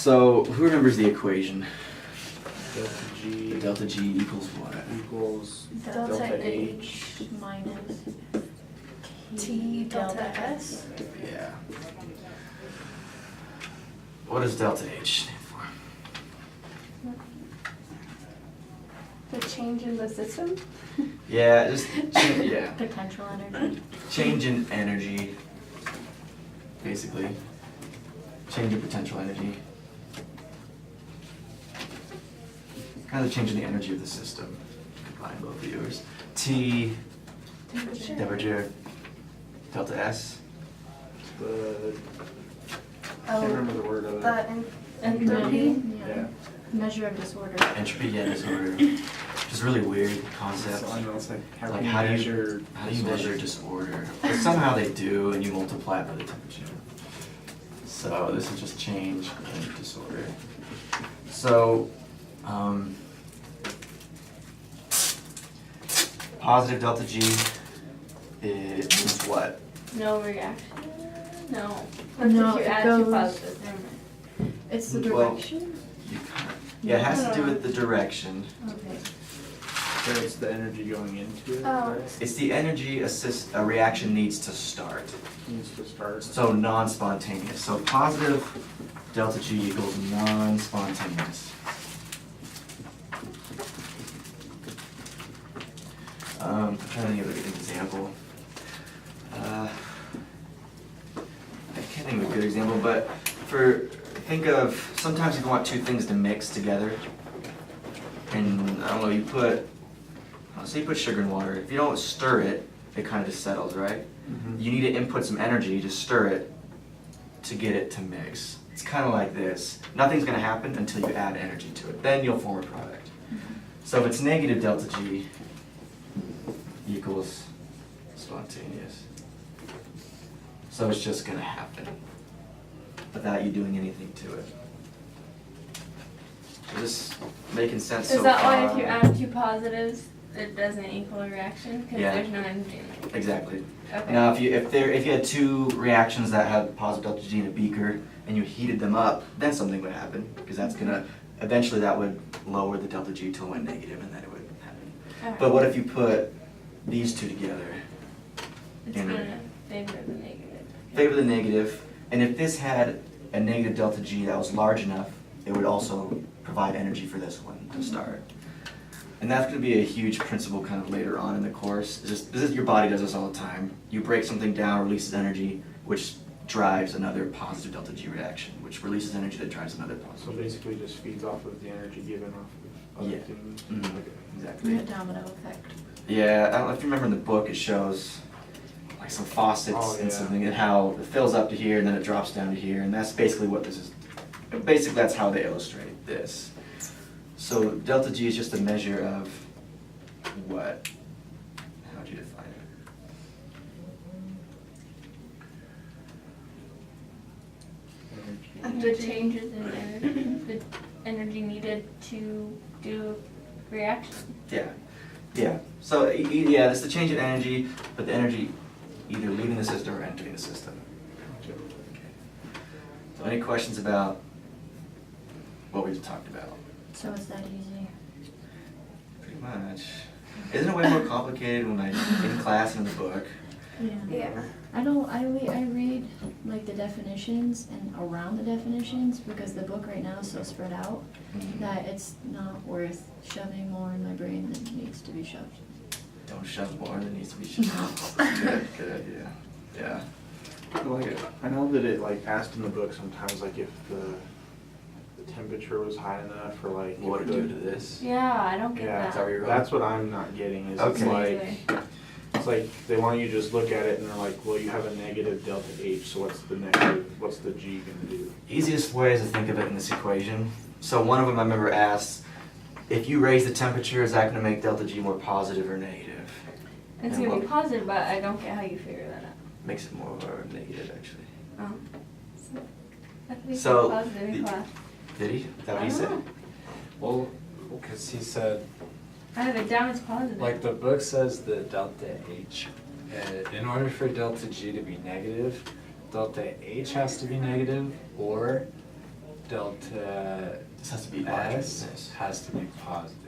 So who remembers the equation? Delta G. The delta G equals what? Equals Delta H minus T delta S. Yeah. What does delta H stand for? The change in the system? Yeah, just yeah. Potential energy. Change in energy, basically. Change in potential energy. Kind of the change in the energy of the system. Combine both of yours. T, temperature, delta S. the, I can't remember the word of it. The entropy? Yeah. Measure of disorder. Entropy, yeah, disorder. Which is really weird concept. So I know it's like how Like can how you do measure you measure disorder? But somehow they do, and you multiply it by the temperature. So this is just change in disorder. So positive delta G is what? No reaction? No. No, If you it add two goes- positives, never mind. It's the Well, direction? You kind of, yeah, it has to do with the direction. Okay. So it's the energy going into it, Oh. right? It's the energy a reaction needs to start. Needs to start. So non-spontaneous. So positive delta G equals non-spontaneous. I'm trying to think of an example. I can't think of a good example, but think of, sometimes you want two things to mix together. And I don't know, say you put sugar in water. If you don't stir it, it kind of just settles, right? Mhm. You need to input some energy to stir it to get it to mix. It's kind of like this. Nothing's going to happen until you add energy to it. Then you'll form a product. So if it's negative delta G equals spontaneous. So it's just going to happen without you doing anything to it. Is this making sense so Is that why far? if you add two positives, it doesn't equal a reaction? Because Yeah. there's no energy in it. Exactly. Okay. Now, if you had two reactions that had positive delta G in a beaker and you heated them up, then something would happen because that's gonna eventually that would lower the delta G till it went negative, and then it would happen. Alright. But what if you put these two together? It's in- gonna favor the negative. Favor the negative, and if this had a negative delta G that was large enough, it would also provide energy for this one to start. And that's going to be a huge principle kind of later on in the course. Your body does this all the time. You break something down, releases energy, which drives another positive delta G reaction, which releases energy that drives another So positive. basically just feeds off of the energy given off of other Yeah. things. Mhm. Okay. Exactly. Domino effect. Yeah, I don't know if you remember in the book, it shows like some faucets Oh, and yeah. something, and how it fills up to here and then it drops down to here, and that's basically what this is. Basically, that's how they illustrate this. So delta G is just a measure of what? How'd you define it? The changes in energy, the energy needed to do reaction. Yeah, yeah. So yeah, it's the change in energy, but the energy either leaving the system or entering the system. Okay. So any questions about what we've talked about? So it's that easy. Pretty much. Isn't it way more complicated when in class and in the book? Yeah. I read like the definitions and around the definitions because the book right now is so spread out that it's not worth shoving more in my brain than needs to be shoved. Don't shove more than needs to be shoved. Good idea. Yeah. Like, I know that it like asked in the book sometimes like if the temperature was high enough or like What if would it the- do to this? Yeah, I don't get Yeah, that. Sorry, you're that's what I'm not getting is Okay. it's like they want you to just look at it and they're like, well, you have a negative delta H, so what's the negative, what's the G gonna do? Easiest way is to think of it in this equation. So one of them I remember asked, if you raise the temperature, is that going to make delta G more positive or negative? It's And gonna be what- positive, but I don't get how you figure that out. Makes it more of a negative, actually. Oh. I think So, it's positive in the- class. Did he? Is that what I he don't said? know. Well, because he said, I have it down as positive. like the book says that delta H, in order for delta G to be negative, delta H has to be negative, or delta This has to be larger than S this. has to be positive.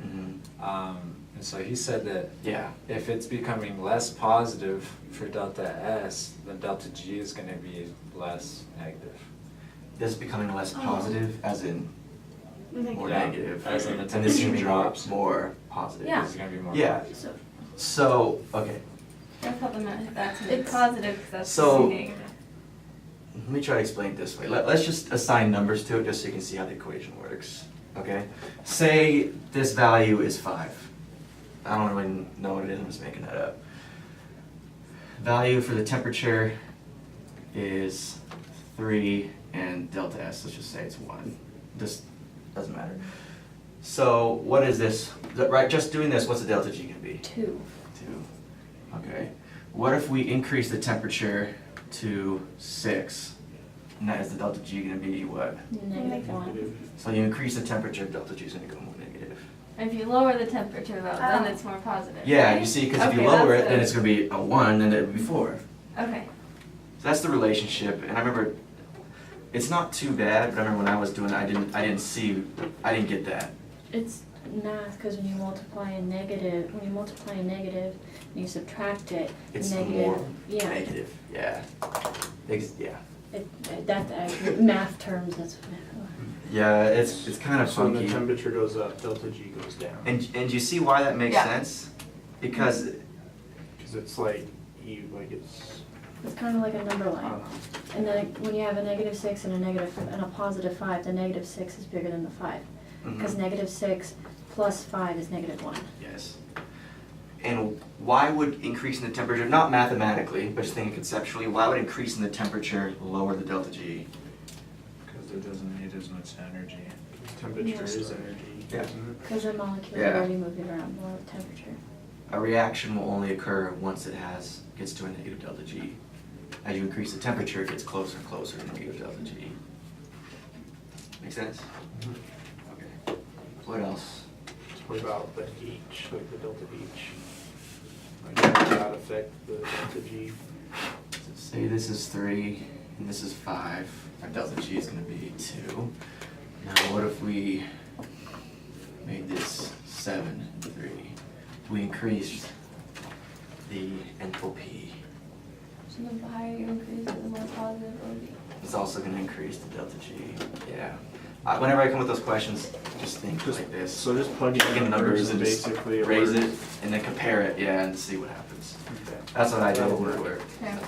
Mhm. And so he said that Yeah, if it's becoming less positive for delta S, then delta G is gonna be less negative. this is becoming less Oh. positive, as in more Yeah, negative. as in the And this is gonna be temperature drops. more positive. Yeah. This is gonna be more Yeah. positive. So, So, okay, That's how that's It's- positive, because that's So- negative. let me try to explain it this way. Let's just assign numbers to it just so you can see how the equation works, okay? Say this value is 5. I don't really know what it is, I'm just making that up. Value for the temperature is 3 and delta S, let's just say it's 1. This doesn't matter. So what is this? Right, just doing this, what's the delta G gonna be? 2. 2. Okay. What if we increase the temperature to 6? And that is the delta G gonna be what? -1. So you increase the temperature, delta G is gonna go more negative. If you lower the temperature though, then Oh. it's more positive. Yeah, right? you see, because if you Okay, lower it, that's then the- it's gonna be a 1, and it would be 4. Okay. So that's the relationship, and I remember, it's not too bad, but I remember when I was doing it, I didn't get that. It's math, because when you multiply a negative, and you subtract it, It's negative. more Yeah. negative, yeah. Yeah. Math terms, that's what. Yeah, it's kind of So when the funky. temperature goes up, delta G goes down. And you see why that makes Yeah. sense? Because, Because it's like, it's, It's kind of like a number I don't line. know. And then when you have a -6 and a positive 5, the -6 is bigger than the 5. Because mhm. -6 plus 5 is -1. Yes. And why would increasing the temperature, not mathematically, but just thinking conceptually, why would increasing the temperature lower the delta G? Because it doesn't need as much energy. Temperature Yeah. is energy, Yeah. isn't it? Because the molecules Yeah. are already moving around more with temperature. A reaction will only occur once it gets to a negative delta G. As you increase the temperature, it gets closer and closer to negative delta G. Make sense? Okay. What else? So what about the H, like the delta H? Like, how does that affect the delta G? Say this is 3 and this is 5. Our delta G is going to be 2. Now what if we made this 7 and 3? We increased the enthalpy. So the higher you increase it, the more positive it will be. It's also going to increase the delta G. Yeah. Whenever I come with those questions, just think like this. So just plug Plug in in numbers and just basically it raise it works. and then compare it, yeah, and see what happens. Okay. That's what I did That'll and it work. worked. Yeah.